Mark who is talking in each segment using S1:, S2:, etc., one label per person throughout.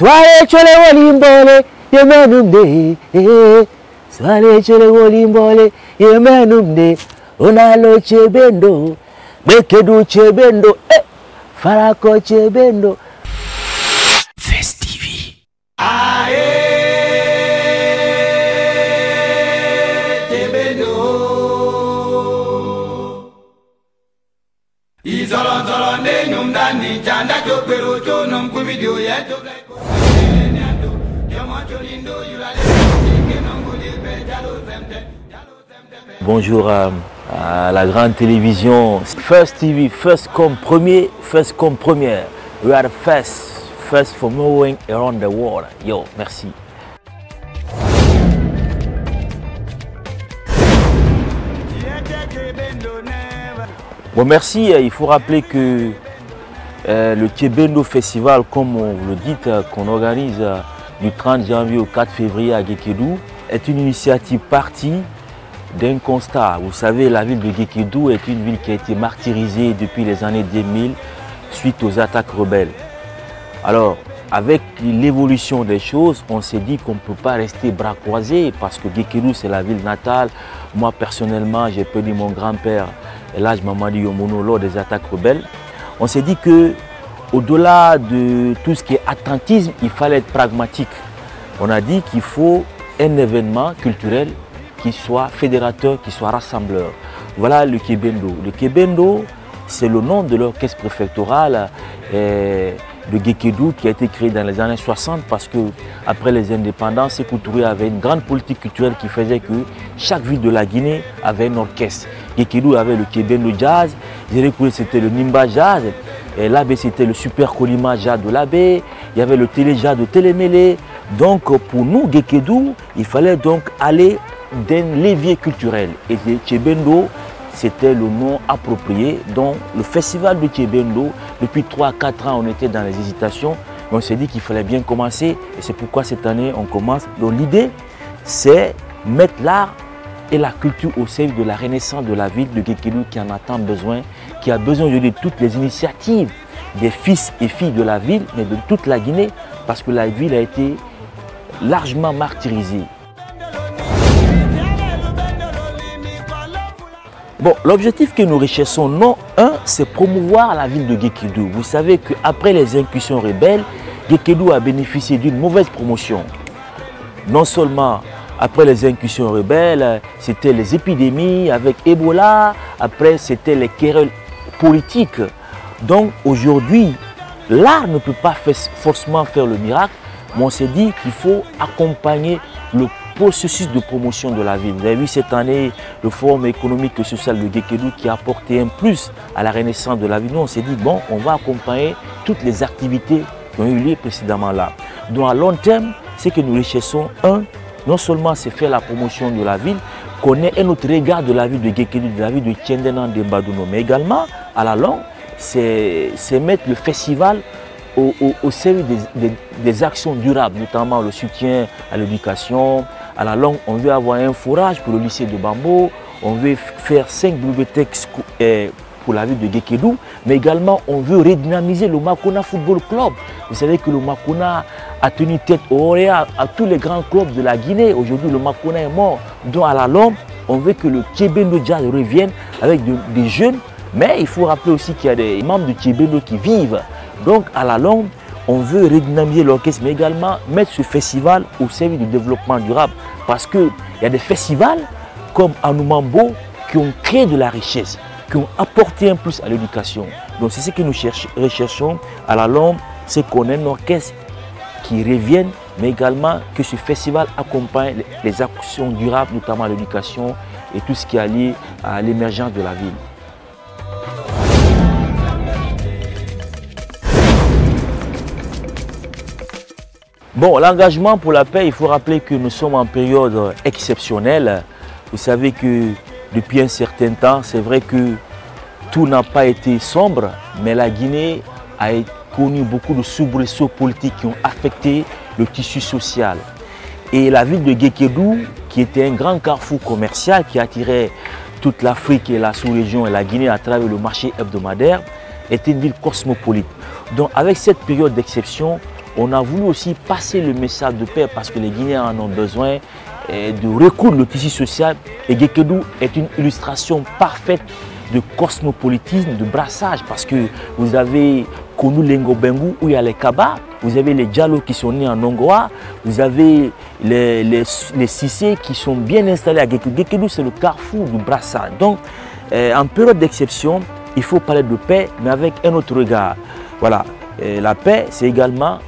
S1: Swale chole wolimbole yemenumde. Swale chole wolimbole yemenumde. Onalo chebendo. Bekedu chebendo. Farako chebendo.
S2: Fes TV.
S1: Bonjour à la grande télévision First TV, first comme premier, first comme première. We are the first for moving around the world. Yo, merci. Bon, merci. Il faut rappeler que le Tchébendo Festival, comme on le dit, qu'on organise du 30 janvier au 4 février à Guékédou, est une initiative partie d'un constat. Vous savez, la ville de Guékédou est une ville qui a été martyrisée depuis les années 2000 suite aux attaques rebelles. Alors, avec l'évolution des choses, on s'est dit qu'on ne peut pas rester bras croisés parce que Guékédou, c'est la ville natale. Moi, personnellement, j'ai perdu mon grand-père, Elhadj Mamadi Yomono, lors des attaques rebelles. On s'est dit que, au-delà de tout ce qui est attentisme, il fallait être pragmatique. On a dit qu'il faut un événement culturel qui soit fédérateur, qui soit rassembleur. Voilà le Tchébendo. Le Tchébendo, c'est le nom de l'orchestre préfectoral de Guékédou qui a été créé dans les années 60 parce que après les indépendances, Sékou Touré avait une grande politique culturelle qui faisait que chaque ville de la Guinée avait un orchestre. Guékédou avait le Tchébendo Jazz, Zérékouré c'était le Nimba Jazz, et Labé c'était le Super Kolima Jazz de Labé, il y avait le Télé Jazz de Télémélé. Donc pour nous, Guékédou, il fallait donc aller d'un levier culturel. Et le Tchébendo, c'était le nom approprié. Donc le festival de Tchébendo, depuis 3-4 ans, on était dans les hésitations. Mais on s'est dit qu'il fallait bien commencer. Et c'est pourquoi cette année, on commence. Donc l'idée, c'est mettre l'art et la culture au service de la renaissance de la ville de Guékédou qui en a tant besoin, qui a besoin de toutes les initiatives des fils et filles de la ville, mais de toute la Guinée, parce que la ville a été largement martyrisée. Bon, l'objectif que nous recherchons, non, c'est promouvoir la ville de Guékédou. Vous savez qu'après les incursions rebelles, Guékédou a bénéficié d'une mauvaise promotion. Non seulement après les incursions rebelles, c'était les épidémies avec Ebola, après c'était les querelles politiques. Donc aujourd'hui, l'art ne peut pas forcément faire le miracle, mais on s'est dit qu'il faut accompagner le processus de promotion de la ville. Vous avez vu cette année le forum économique et social de Guékédou qui a apporté un plus à la renaissance de la ville. Nous, on s'est dit, bon, on va accompagner toutes les activités qui ont eu lieu précédemment là. Donc à long terme, ce que nous recherchons, non seulement c'est faire la promotion de la ville, connaître un autre regard de la ville de Guékédou, de la ville de Tiendenan, de Mbadouno, mais également, à la longue, c'est mettre le festival au service des actions durables, notamment le soutien à l'éducation. À la longue, on veut avoir un forage pour le lycée de Bambo, on veut faire 5 bibliothèques pour la ville de Guékédou, mais également on veut redynamiser le Makona Football Club. Vous savez que le Makona a tenu tête au Orea à tous les grands clubs de la Guinée. Aujourd'hui, le Makona est mort. Donc à la longue, on veut que le Tchébendo Jazz revienne avec des jeunes, mais il faut rappeler aussi qu'il y a des membres du Tchébendo qui vivent. Donc à la longue, on veut redynamiser l'orchestre, mais également mettre ce festival au service du développement durable. Parce qu'il y a des festivals comme Anoumambo qui ont créé de la richesse, qui ont apporté un plus à l'éducation. Donc c'est ce que nous recherchons à la longue, c'est qu'on ait un orchestre qui revienne, mais également que ce festival accompagne les actions durables, notamment l'éducation et tout ce qui est lié à l'émergence de la ville. Bon, l'engagement pour la paix, il faut rappeler que nous sommes en période exceptionnelle. Vous savez que depuis un certain temps, c'est vrai que tout n'a pas été sombre, mais la Guinée a connu beaucoup de soubresauts politiques qui ont affecté le tissu social. Et la ville de Guékédou, qui était un grand carrefour commercial qui attirait toute l'Afrique et la sous-région et la Guinée à travers le marché hebdomadaire, était une ville cosmopolite. Donc avec cette période d'exception, on a voulu aussi passer le message de paix parce que les Guinéens en ont besoin de recoudre le tissu social. Et Guékédou est une illustration parfaite de cosmopolitisme, de brassage, parce que vous avez connu l'Engobengu où il y a les Kaba, vous avez les Diallo qui sont nés en Nongoa, vous avez les Sissé qui sont bien installés à Guékédou. Guékédou, c'est le carrefour du brassage. Donc, en période d'exception, il faut parler de paix, mais avec un autre regard. Voilà, la paix, c'est également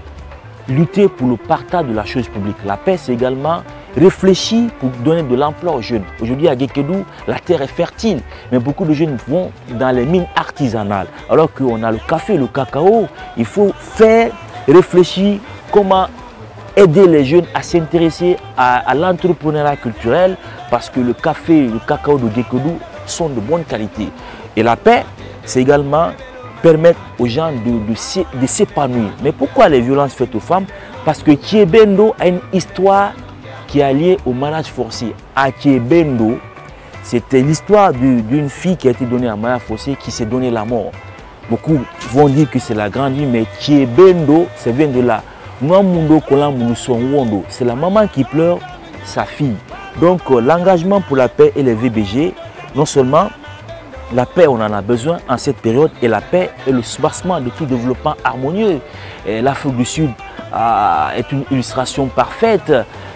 S1: lutter pour le partage de la chose publique. La paix, c'est également réfléchir pour donner de l'emploi aux jeunes. Aujourd'hui, à Guékédou, la terre est fertile, mais beaucoup de jeunes vont dans les mines artisanales. Alors qu'on a le café, le cacao, il faut faire réfléchir comment aider les jeunes à s'intéresser à l'entrepreneuriat culturel, parce que le café et le cacao de Guékédou sont de bonne qualité. Et la paix, c'est également permettre aux gens de s'épanouir. Mais pourquoi les violences faites aux femmes? Parce que Thiebendo a une histoire qui est liée au mariage forcé. À Thiebendo, c'était l'histoire d'une fille qui a été donnée à mariage forcé, qui s'est donné la mort. Beaucoup vont dire que c'est la grande vie, mais Thiebendo, ça vient de là. C'est la maman qui pleure sa fille. Donc l'engagement pour la paix et les VBG, non seulement la paix, on en a besoin en cette période, et la paix est le soubassement de tout développement harmonieux. L'Afrique du Sud est une illustration parfaite.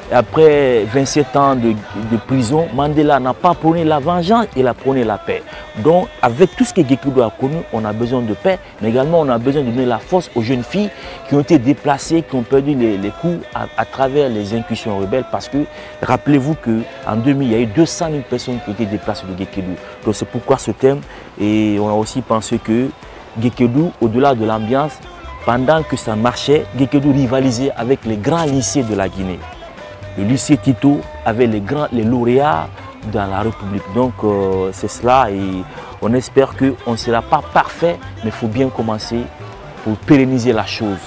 S1: Après 27 ans de prison, Mandela n'a pas prôné la vengeance, il a prôné la paix. Donc, avec tout ce que Guékédou a connu, on a besoin de paix, mais également on a besoin de donner la force aux jeunes filles qui ont été déplacées, qui ont perdu les coups à travers les incursions rebelles. Parce que, rappelez-vous qu'en 2000, il y a eu 200 000 personnes qui ont été déplacées de Guékédou. Donc, c'est pourquoi ce thème. Et on a aussi pensé que Guékédou, au-delà de l'ambiance, pendant que ça marchait, Guékédou rivalisait avec les grands lycées de la Guinée. Le lycée Tito avait les lauréats dans la République. Donc c'est cela, et on espère qu'on ne sera pas parfait, mais il faut bien commencer pour pérenniser la chose.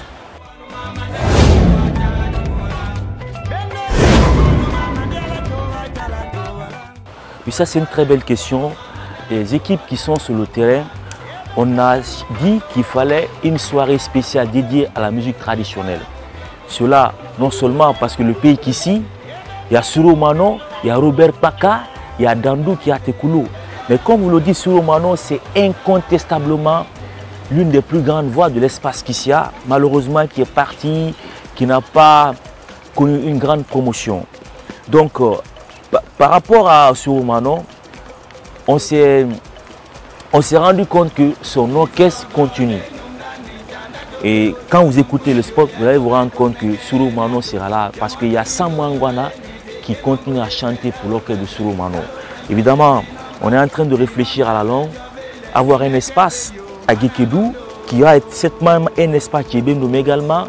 S1: Et ça, c'est une très belle question. Les équipes qui sont sur le terrain, on a dit qu'il fallait une soirée spéciale dédiée à la musique traditionnelle. Cela, non seulement parce que le pays qu'ici, il y a Suro Mano, il y a Robert Paka, il y a Dandou qui a Tekoulo. Mais comme vous le dites, Suro Mano, c'est incontestablement l'une des plus grandes voix de l'espace Kissia, malheureusement qui est partie, qui n'a pas connu une grande promotion. Donc, par rapport à Suro Mano, on s'est rendu compte que son orchestre continue. Et quand vous écoutez le spot, vous allez vous rendre compte que Suro Mano sera là, parce qu'il y a Samwangwana qui continue à chanter pour l'orchestre de Suro Mano. Évidemment, on est en train de réfléchir à la longue, avoir un espace à Guékédou, qui va être certainement un espace qui est bien, mais également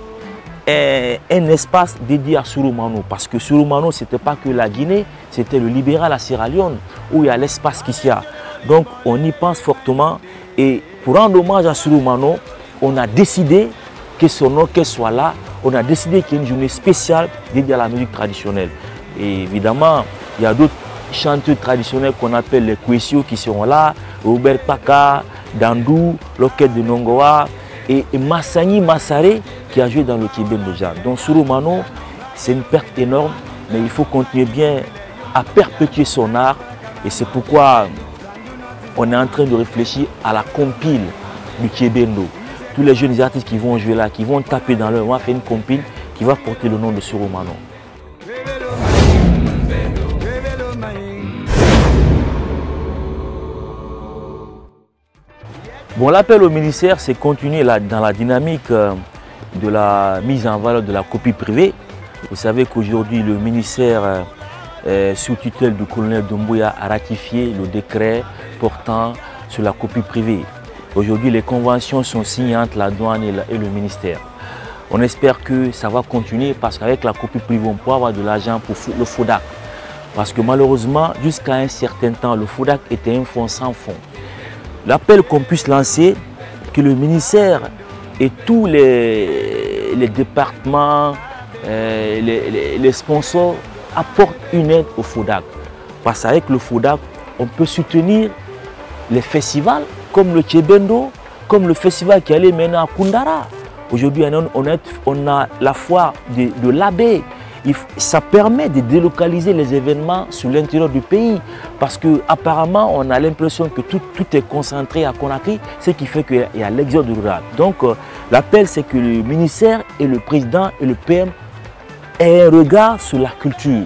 S1: un espace dédié à Suro Mano. Parce que Suro Mano, ce n'était pas que la Guinée, c'était le libéral à Sierra Leone, où il y a l'espace Kissia. Donc on y pense fortement, et pour rendre hommage à Suro Mano, on a décidé que son orchestre soit là, on a décidé qu'il y ait une journée spéciale dédiée à la musique traditionnelle. Et évidemment, il y a d'autres chanteurs traditionnels qu'on appelle les Kwesio qui seront là, Robert Paka, Dandou, l'orchestre de Nongoa, et Massani Massaré qui a joué dans le Thiebendo Jazz. Donc Suro Mano, c'est une perte énorme, mais il faut continuer bien à perpétuer son art, et c'est pourquoi on est en train de réfléchir à la compile du Thiebendo. Tous les jeunes artistes qui vont jouer là, qui vont taper dans leur, on va faire une compile qui va porter le nom de Suro Mano. Bon, l'appel au ministère, c'est continuer dans la dynamique de la mise en valeur de la copie privée. Vous savez qu'aujourd'hui, le ministère sous tutelle du colonel Doumbouya a ratifié le décret portant sur la copie privée. Aujourd'hui, les conventions sont signées entre la douane et le ministère. On espère que ça va continuer, parce qu'avec la copie privée, on peut avoir de l'argent pour le FODAC. Parce que malheureusement, jusqu'à un certain temps, le FODAC était un fonds sans fond. L'appel qu'on puisse lancer, que le ministère et tous les départements, les sponsors apportent une aide au FODAC. Parce qu'avec le FODAC, on peut soutenir les festivals, comme le Thiebendo, comme le festival qui allait maintenant à Koundara. Aujourd'hui, on a la foire de l'abbé. Ça permet de délocaliser les événements sur l'intérieur du pays parce qu'apparemment, on a l'impression que tout est concentré à Conakry, ce qui fait qu'il y a l'exode rural. Donc, l'appel, c'est que le ministère et le président et le PM aient un regard sur la culture.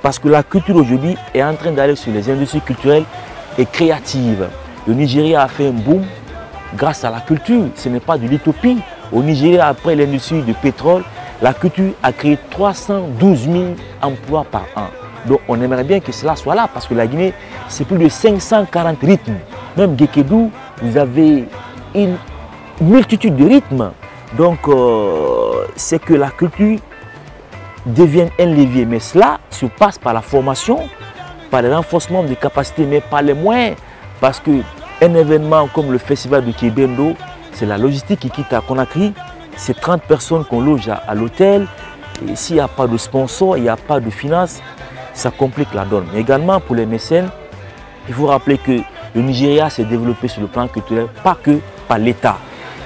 S1: Parce que la culture aujourd'hui est en train d'aller sur les industries culturelles et créatives. Le Nigeria a fait un boom grâce à la culture. Ce n'est pas de l'utopie. Au Nigeria, après l'industrie du pétrole, la culture a créé 312 000 emplois par an. Donc on aimerait bien que cela soit là parce que la Guinée, c'est plus de 540 rythmes. Même Gekedou, vous avez une multitude de rythmes. Donc c'est que la culture devienne un levier. Mais cela se passe par la formation, par le renforcement des capacités, mais pas les moyens. Parce qu'un événement comme le festival de Tchébendo, c'est la logistique qui quitte à Conakry. C'est 30 personnes qu'on loge à l'hôtel. Et s'il n'y a pas de sponsor, il n'y a pas de finances, ça complique la donne. Mais également pour les mécènes, il faut rappeler que le Nigeria s'est développé sur le plan culturel, pas que par l'État.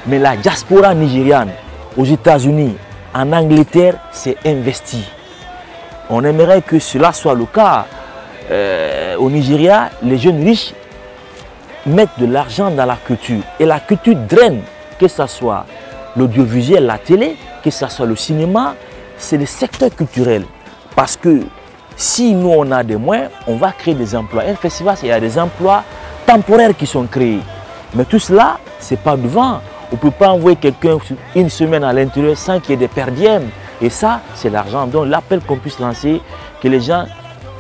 S1: Mais la diaspora nigériane aux États-Unis, en Angleterre, s'est investie. On aimerait que cela soit le cas. Au Nigeria, les jeunes riches mettent de l'argent dans la culture. Et la culture draine, que ce soit l'audiovisuel, la télé, que ce soit le cinéma, c'est le secteur culturel. Parce que si nous on a des moyens, on va créer des emplois. Un festival, il y a des emplois temporaires qui sont créés. Mais tout cela, ce n'est pas devant. On ne peut pas envoyer quelqu'un une semaine à l'intérieur sans qu'il y ait des perdièmes. Et ça, c'est l'argent. Donc l'appel qu'on puisse lancer, que les gens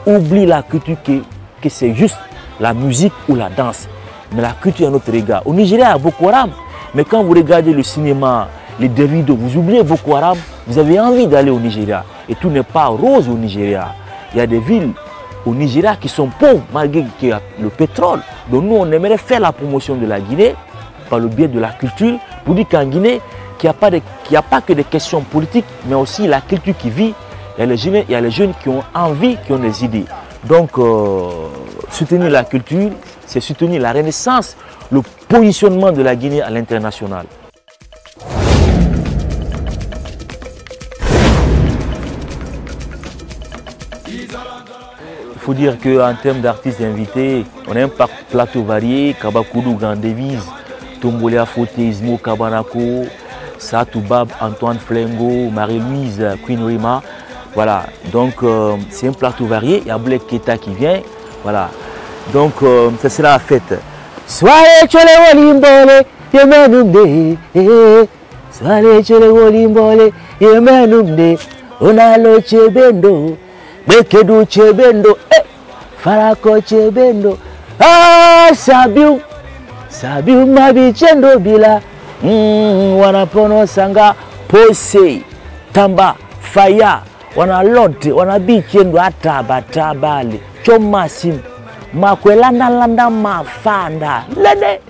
S1: oublient la culture, que c'est juste la musique ou la danse. Mais la culture est notre regard. Au Nigeria, il y a Boko Haram. Mais quand vous regardez le cinéma, les Davido, vous oubliez Boko Haram, vous avez envie d'aller au Nigeria. Et tout n'est pas rose au Nigeria. Il y a des villes au Nigeria qui sont pauvres malgré qu'il y a le pétrole. Donc nous, on aimerait faire la promotion de la Guinée par le biais de la culture pour dire qu'en Guinée, qu'il n'y a pas que des questions politiques, mais aussi la culture qui vit. Il y a les jeunes qui ont envie, qui ont des idées. Donc, soutenir la culture, c'est soutenir la renaissance, le positionnement de la Guinée à l'international. Il faut dire qu'en termes d'artistes invités, on a un plateau varié, Kabakoudou, Grand Devise, Tombolea Foté, Ismo Kabanako, Satou Bab, Antoine Flengo, Marie-Louise, Queen Rima. Voilà, donc c'est un plateau varié, il y a Black Keta qui vient, voilà. Donc ça sera la fête. Soirée chole wolimbole, yemenumde, soirée chole wolimbole, yemenumde, onalo chebendo, bekedu chebendo, farako chebendo, sabiu, sabiu mabichendo bila, wanapono sanga, pose, tamba, faya, wana lote, wana bichendo ataba tabale, choma sim. Makwelanda landa mafanda lede